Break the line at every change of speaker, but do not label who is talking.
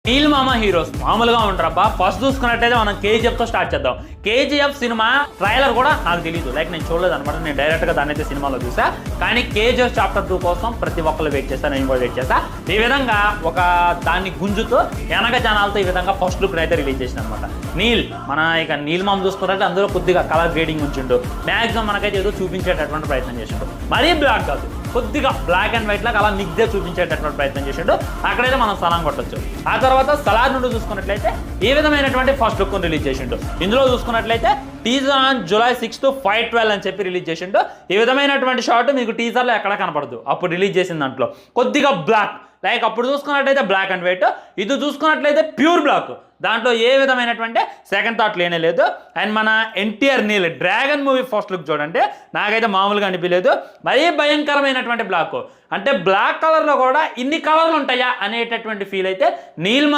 నీల్ మామ హీరోస్ మామూలుగా ఉంటారబ్బా. ఫస్ట్ చూసుకున్నట్టయితే మనం కేజీఎఫ్తో స్టార్ట్ చేద్దాం. కేజీఎఫ్ సినిమా ట్రైలర్ కూడా నాకు తెలియదు, లైక్ నేను చూడలేదు అనమాట. నేను డైరెక్ట్గా దాన్ని అయితే సినిమాలో చూసా. కానీ కేజీఎఫ్ చాప్టర్ 2 కోసం ప్రతి ఒక్కరు వెయిట్ చేస్తాను, నేను కూడా వెయిట్ చేస్తా. ఈ విధంగా ఒక దాన్ని గుంజుతో వెనక జనాలతో ఈ విధంగా ఫస్ట్ లుక్ అయితే రిలీజ్ చేసిన అనమాట. నీల్ మామ చూసుకున్నట్టు అందులో కొద్దిగా కలర్ గ్రేడింగ్ ఉంచిండు. మ్యాక్సిమం మనకైతే ఏదో చూపించేటటువంటి ప్రయత్నం చేసిండు. మరీ బ్లాక్ కాదు, కొద్దిగా బ్లాక్ అండ్ వైట్ లాగా అలా నిగ్దే చూపించేటటువంటి ప్రయత్నం చేసిండు. అక్కడైతే మనం సలాం కొట్టచ్చు. ఆ తర్వాత సలార్ నుండి చూసుకున్నట్లయితే ఈ విధమైనటువంటి ఫస్ట్ లుక్ రిలీజ్ చేసిండు. ఇందులో చూసుకున్నట్లయితే టీజర్ ఆన్ July 6th 5/12 అని చెప్పి రిలీజ్ చేసిండు. ఈ విధమైనటువంటి షాట్ మీకు టీజర్లో ఎక్కడ కనపడదు. అప్పుడు రిలీజ్ చేసిన దాంట్లో కొద్దిగా బ్లాక్, లైక్ అప్పుడు చూసుకున్నట్లయితే బ్లాక్ అండ్ వైట్, ఇది చూసుకున్నట్లయితే ప్యూర్ బ్లాక్. దాంట్లో ఏ విధమైనటువంటి సెకండ్ థాట్ లేనే లేదు. అండ్ మన NTR Neel dragon movie first look చూడండి, నాకైతే మామూలుగా అనిపించలేదు. మరీ భయంకరమైనటువంటి బ్లాక్, అంటే బ్లాక్ కలర్లో కూడా ఇన్ని కలర్లు ఉంటాయా అనేటటువంటి ఫీల్ అయితే నీల్